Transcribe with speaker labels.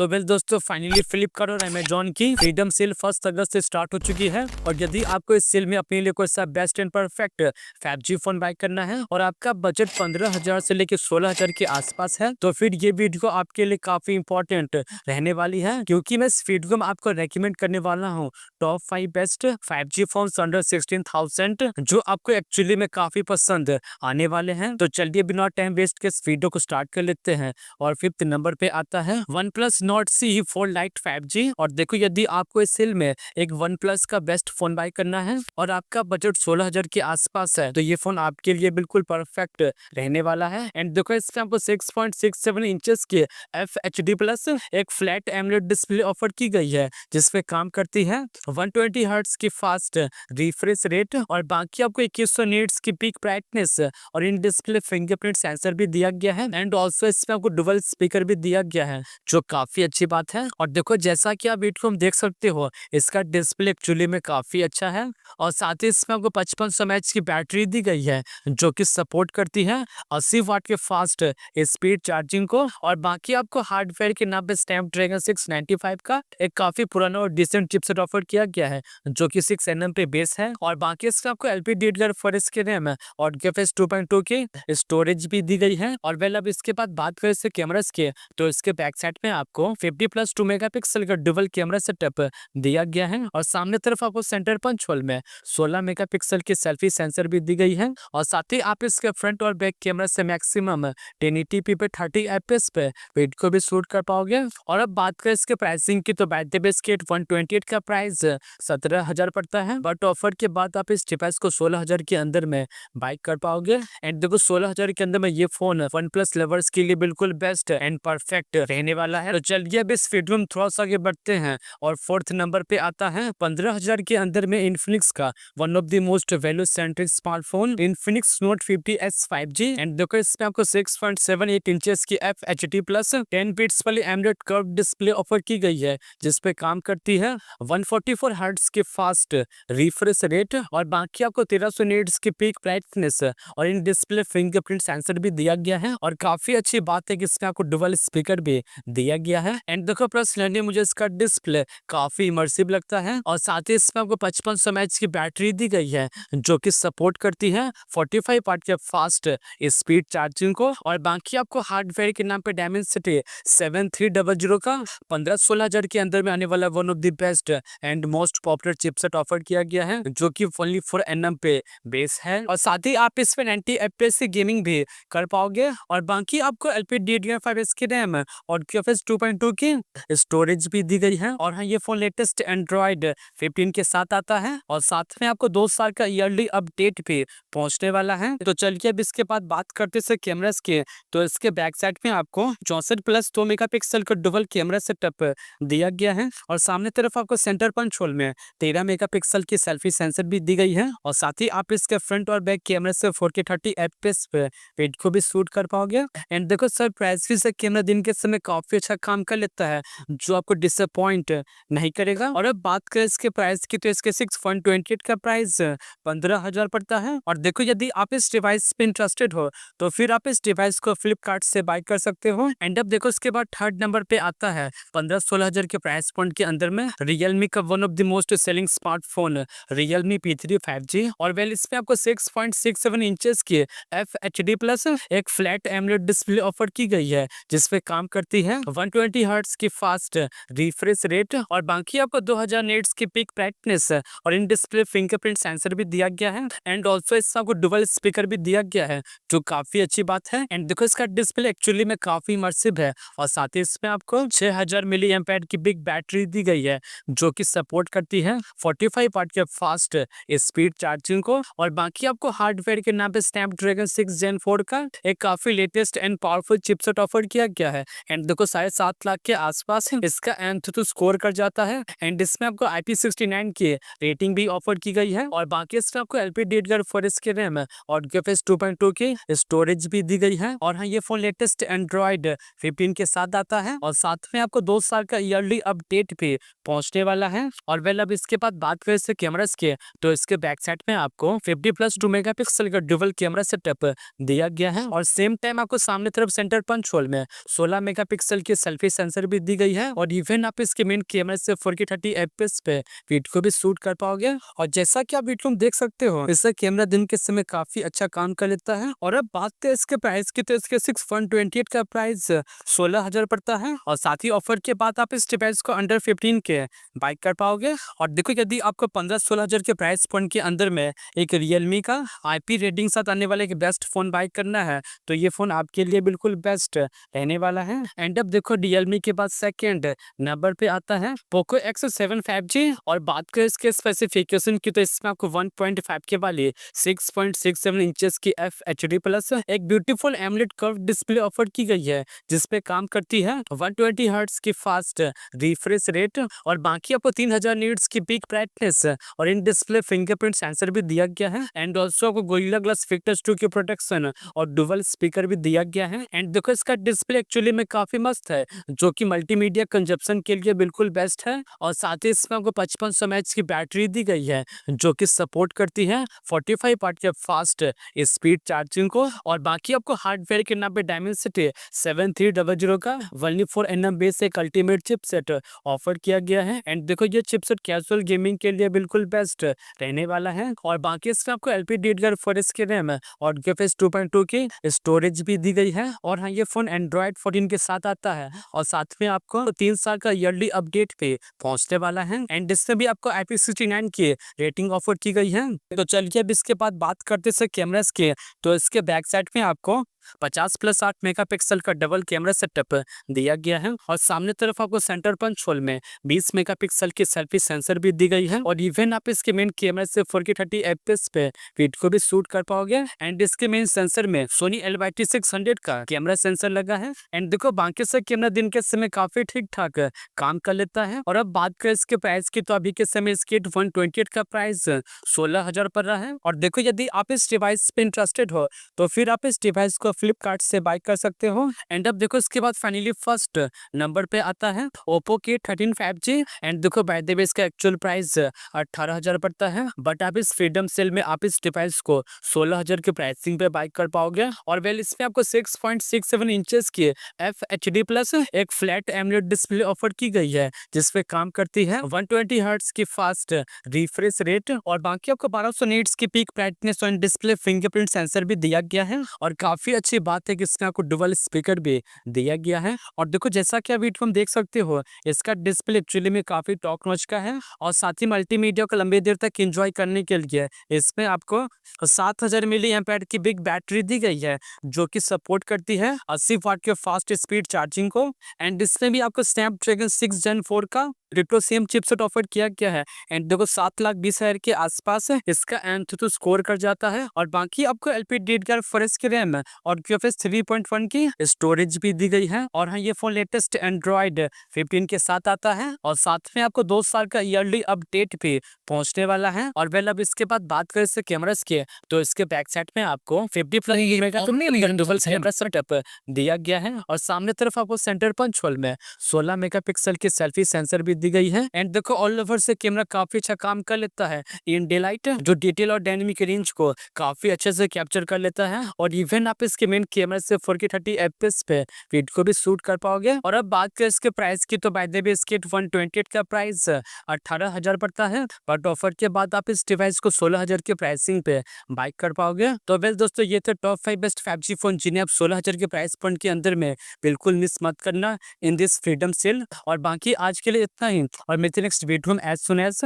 Speaker 1: तो वेल दोस्तों, फाइनली फ्लिपकार्ट और अमेजॉन की फ्रीडम सेल 1 अगस्त से स्टार्ट हो चुकी है। और यदि आपको इस सेल में अपने लिए कोई सा best and perfect 5G phone buy करना है और आपका बजट 15,000 से लेकर 16,000 के आसपास है, तो फिर ये वीडियो आपके लिए काफी इंपॉर्टेंट रहने वाली है, क्योंकि मैं इस वीडियो में आपको रेकमेंड करने वाला हूँ top 5 best 5G phone under 16,000 जो आपको एक्चुअली में काफी पसंद आने वाले हैं। तो चलिए बिना टाइम वेस्ट के इस वीडियो को स्टार्ट कर लेते हैं। और 5th नंबर पे आता है OnePlus Nord CE4 Lite 5G। और देखो, यदि आपको इस सेल में एक OnePlus का बेस्ट फोन बाय करना है और आपका बजट 16,000 के आसपास है, तो ये फोन आपके लिए बिल्कुल परफेक्ट रहने वाला है। एंड देखो, इसमें आपको 6.67 इंचेस की FHD प्लस एक फ्लैट एमोलेड डिस्प्ले ऑफर की गई है, जिसपे काम करती है 120 हर्ट्ज की फास्ट रिफ्रेश रेट। और बाकी आपको 2100 नीट्स की पीक ब्राइटनेस और इन डिस्प्ले फिंगरप्रिंट सेंसर भी दिया गया है। एंड ऑल्सो इसमें आपको डुअल स्पीकर भी दिया गया है, जो काफी अच्छी बात है। और देखो, जैसा कि आप वीडियो में देख सकते हो, इसका डिस्प्ले एक्चुअली में काफी अच्छा है। और साथ ही इसमें आपको 5500 mAh की बैटरी दी गई है, जो कि सपोर्ट करती है 80 वाट के फास्ट स्पीड चार्जिंग को। और बाकी आपको हार्डवेयर के नाम पे स्नैपड्रैगन 695 का एक काफी पुराना और डिसेंट चिपसेट ऑफर किया गया है, जो कि 6nm पे बेस है। और बाकी इसका आपको LPDDR4 के रैम और UFS 2.2 की स्टोरेज भी दी गई है। और वेल, अब इसके बाद बात करें इसके कैमरास के, तो इसके बैक साइड में आपको 50+2 मेगापिक्सल का डुअल कैमरा सेटअप दिया गया है। और सामने तरफ आपको सेंटर पंच होल में 16 मेगापिक्सल की सेल्फी सेंसर भी दी गई है। और साथ ही आप इसके फ्रंट और बैक कैमरा से मैक्सिमम 1080p पे 30 fps पे वीडियो को भी शूट कर पाओगे। और अब बात करें इसके प्राइसिंग की, तो बैटरी 128 का प्राइस 17,000 पड़ता है, बट ऑफर के बाद आप इस डिवाइस को 16,000 के अंदर में बाय कर पाओगे। एंड देखो, 16,000 के अंदर में ये फोन OnePlus लवर्स के लिए बिल्कुल बेस्ट एंड परफेक्ट रहने वाला है। तो चलिए अब इस वीडियो में थोड़ा सा आगे बढ़ते हैं। और 4th नंबर पे आता है 15,000 के अंदर में इन्फिनिक्स का one of the most value centric smartphone Infinix note 50S 5G। And देखो, इसमें आपको 6.78 इंचेस की FHD प्लस 10 बिट्स वाली एमोलेड कर्व डिस्प्ले ऑफर की गई है, जिसपे काम करती है 144 हर्ट्ज की फास्ट रिफ्रेश रेट। और बाकी आपको 1300 नीट्स की पीक ब्राइटनेस और इन डिस्प्ले फिंगरप्रिंट सेंसर भी दिया गया है। और काफी अच्छी बात है कि इसमें आपको डुअल स्पीकर भी दिया गया है। एंड देखो, पर्सनली मुझे इसका डिस्प्ले काफी इमर्सिव लगता है। और साथ ही इसमें आपको 5500 mAh की बैटरी दी गई है, जो कि सपोर्ट करती है 45 वाट के फास्ट स्पीड चार्जिंग को। और बाकी आपको हार्डवेयर के नाम पे Dimensity 7300 का 15-16,000 के अंदर में आने वाला one of the best and most popular chipset offer किया गया है, जो कि ओनली 4nm पे बेस है। और साथ ही आप इसमें 90 fps की गेमिंग भी कर पाओगे। और बाकी आपको LPDDR5 की रैम और UFS 2.2 की स्टोरेज भी दी गई है। और हाँ, ये फोन लेटेस्ट Android 15 के साथ आता है। और साथ में आपको 2 साल का ईयरली अपडेट भी पहुंचने वाला है। तो चलिए अब इसके बाद बात करते हैं कैमरास के, तो इसके बैक साइड में आपको 64+2 मेगापिक्सल का डुअल कैमरा सेटअप दिया गया है। और सामने तरफ आपको सेंटर पंच होल में 13 मेगापिक्सल की सेल्फी सेंसर भी दी गई है। और साथ ही आप इसके फ्रंट और बैक कैमरा से 4K 30 fps पे वीडियो को भी शूट कर पाओगे। एंड देखो, सरप्राइजली से कैमरा दिन के समय काफी अच्छा काम कर लेता है, जो आपको डिसअपॉइंट नहीं करेगा। और अब बात करें इसके प्राइस की, तो इसके 6.28 का प्राइस 15,000 पड़ता है। और देखो, यदि आप इस डिवाइस पे इंटरेस्टेड हो, तो फिर आप इस डिवाइस को फ्लिपकार्ट से बाय कर सकते हो। एंड अब देखो, इसके बाद 3rd नंबर पे आता है 15-16,000 के प्राइस पॉइंट के अंदर में Realme का one of the most selling smartphone Realme P3 5G। और वेल, इसमें आपको 6.67 इंचेस की FHD प्लस एक फ्लैट एमोलेड डिस्प्ले ऑफर की गई है, जिसपे काम करती है 120 हर्ट्ज की फास्ट रिफ्रेश रेट। और बाकी आपको 2000 नीट्स की पीक ब्राइटनेस और इन डिस्प्ले फिंगरप्रिंट सेंसर भी दिया गया है। एंड ऑल्सो इसमें आपको डुअल स्पीकर भी दिया गया है, जो काफी अच्छी बात है। एंड देखो, इसका डिस्प्ले एक्चुअली में काफी इमर्सिव है। और साथ ही इसमें आपको 6000 मिली एम्पेयर की बिग बैटरी दी गई है, जो कि सपोर्ट करती है 45 वाट के फास्ट स्पीड चार्जिंग को। और बाकी आपको हार्डवेयर के नाम पे स्नैपड्रैगन 6 Gen 4 का एक काफी latest and powerful chipset offer किया गया है। एंड देखो, 7.5 लाख के आसपास इसका Antutu स्कोर कर जाता है। एंड इसमें आपको IP69 की रेटिंग भी ऑफर की गई है। और बाकी इसमें आपको LPDDR4 के रैम और UFS 2.2 की स्टोरेज भी दी गई है। और हाँ, ये फोन लेटेस्ट Android 15 के साथ आता है। और साथ में आपको 2 साल का ईयरली अपडेट भी पहुंचने वाला है। और वेल, अब इसके बाद बात करें इसके कैमरास के, तो इसके बैक साइड में आपको 50+2 मेगापिक्सल का डुअल कैमरा सेटअप दिया गया है। और सेम टाइम आपको सामने तरफ सेंटर पंच होल में 16 मेगापिक्सल की सेल्फी सेंसर भी दी गई है और इवन आप इसके मेन कैमरा से 4K 30 FPS पे वीडियो को भी शूट कर पाओगे। और जैसा कि आप वीडियो में देख सकते हो, इसका कैमरा दिन के समय काफी अच्छा काम कर लेता है। और अब बात है इसके प्राइस की, तो इसके 6.28 का प्राइस 16,000 पड़ता है और साथ ही ऑफर के बाद आप इस डिवाइस को अंडर 15 के बाइक कर पाओगे। और देखो, यदि आपको 15-16 हजार के प्राइस पॉइंट के अंदर में एक रियलमी का IP रेटिंग साथ आने वाला एक बेस्ट फोन बाइक करना है, तो ये फोन आपके लिए बिल्कुल बेस्ट रहने वाला है। एंड अब देखो, रियलमी के बाद सेकंड नंबर पे आता है पोको X7 5G। और बात करें इसके स्पेसिफिकेशन की, तो इसमें आपको 1.5 के वाली 6.67 इंचेस की FHD प्लस एक beautiful AMOLED curve display offer की गई है, जिसपे काम करती है 120 हर्ट्ज की फास्ट रिफ्रेश रेट। और बाकी आपको 3000 नीट्स की पीक ब्राइटनेस और इन डिस्प्ले फिंगरप्रिंट सेंसर भी दिया गया है। एंड ऑल्सो आपको गोरिल्ला ग्लास विक्टर्स 2 की प्रोटेक्शन और डुअल स्पीकर भी दिया गया है। एंड देखो, इसका डिस्प्ले एक्चुअली में काफी मस्त है, जो कि मल्टीमीडिया कंजप्शन के लिए बिल्कुल बेस्ट है। और साथ ही इसमें आपको 5500 mAh की बैटरी दी गई है, जो कि सपोर्ट करती है 45 वाट के फास्ट स्पीड चार्जिंग को। और बाकी आपको हार्डवेयर के नाम पे डायमेंसिटी 7300 का 104nm बेस एक अल्टीमेट चिपसेट ऑफर किया गया है। एंड देखो, ये चिपसेट कैजुअल गेमिंग के लिए बिल्कुल बेस्ट रहने वाला है। और बाकी इसमें आपको LPDDR4 की रैम और UFS 2.2 की स्टोरेज भी दी गई है। और हाँ, ये फोन Android 14 के साथ आता है और साथ में आपको 3 साल का ईयरली अपडेट पे पहुंचने वाला है। एंड इससे भी आपको IP69 की रेटिंग ऑफर की गई है। तो चलिए अब इसके बाद बात करते हैं कैमरास के। तो इसके बैक साइड में आपको 50+8 मेगापिक्सल का डबल कैमरा सेटअप दिया गया है और सामने तरफ आपको सेंटर पंच होल में 20 मेगापिक्सल की सेल्फी सेंसर भी दी गई है। और इवन आप इसके मेन कैमरा से 4K 30 FPS पे वीडियो को भी शूट कर पाओगे। एंड इसके मेन सेंसर में सोनी LYT600 का कैमरा सेंसर लगा है। एंड देखो, बाकी से कैमरा दिन के समय काफी ठीक ठाक काम कर लेता है। और अब बात करें इसके प्राइस की, तो अभी के समय इसके 128 का प्राइस 16,000 पड़ रहा है। और देखो, यदि आप इस डिवाइस पे इंटरेस्टेड हो, तो फिर आप इस डिवाइस को फ्लिपकार्ट से बाय कर सकते हो। एंड अब देखो, इसके बाद फाइनली फर्स्ट नंबर पे आता है ओप्पो के 13 5G। एंड देखो, बाय द वे इसका एक्चुअल प्राइस 18,000 पड़ता है, बट आप इस फ्रीडम सेल में आप इस डिवाइस को 16,000 के प्राइसिंग पे बाय कर पाओगे। और वेल, इसमें आपको 6.67 इंचेस की FHD प्लस एक फ्लैट एमोलेड डिस्प्ले ऑफर की गई है, जिसपे काम करती है 120 हर्ट्ज की फास्ट रिफ्रेश रेट। और बाकी आपको 1200 नीट्स की पीक ब्राइटनेस और डिस्प्ले फिंगरप्रिंट सेंसर भी दिया गया है। और काफी अच्छी बात है कि इसमें आपको डुअल स्पीकर भी दिया गया है। और देखो, जैसा कि आप वीडियो में देख सकते हो, इसका डिस्प्ले एक्चुअली में काफी टॉप नॉच का है। और साथ ही मल्टीमीडिया को लंबी देर तक एंजॉय करने के लिए इसमें आपको 7000 मिली एम्पेयर की बिग बैटरी दी गई है, जो कि सपोर्ट करती है 80 वाट के फास्ट स्पीड चार्जिंग को। एंड इसमें भी आपको स्नैपड्रैगन 6 Gen 4 का रेट्रो सेम चिपसेट ऑफर किया गया है। एंड देखो, 7,20,000 के आसपास इसका एंथुतु स्कोर कर जाता है। और बाकी आपको LPDDR4 की रैम और UFS 3.1 की स्टोरेज भी दी गई है। और हाँ, ये फोन लेटेस्ट Android 15 के साथ आता है और साथ में आपको 2 साल का ईयरली अपडेट भी पहुंचने वाला है। और वेल, अब इसके बाद बात करें इसके कैमरास के, तो इसके बैक साइड में आपको 50+ मेगापिक्सल कैमरा सेटअप दिया गया है। और सामने तरफ आपको सेंटर पंच होल में 16 मेगापिक्सल की सेल्फी सेंसर भी दी गई है। एंड देखो, ऑल ओवर से कैमरा काफी अच्छा काम कर लेता है इन डे लाइट, जो डिटेल और डायनेमिक रेंज को काफी अच्छे से कैप्चर कर लेता है। और इवन आप इसके मेन कैमरा से 4K 30 FPS पे वीडियो को भी शूट कर पाओगे। और अब बात करें इसके प्राइस की, तो बाय द वे इसके 128 का प्राइस 18,000 पड़ता है, बट ऑफर के बाद आप इस डिवाइस को 16,000 के प्राइसिंग पे बाय कर पाओगे। तो वेल दोस्तों, ये थे टॉप 5 बेस्ट 5G फोन, जिन्हें आप 16,000 के प्राइस पॉइंट के अंदर में बिल्कुल मिस मत करना इन दिस फ्रीडम सेल। और बाकी आज के लिए इतना ही, और मिलते हैं नेक्स्ट वीडियो में एज सुन एज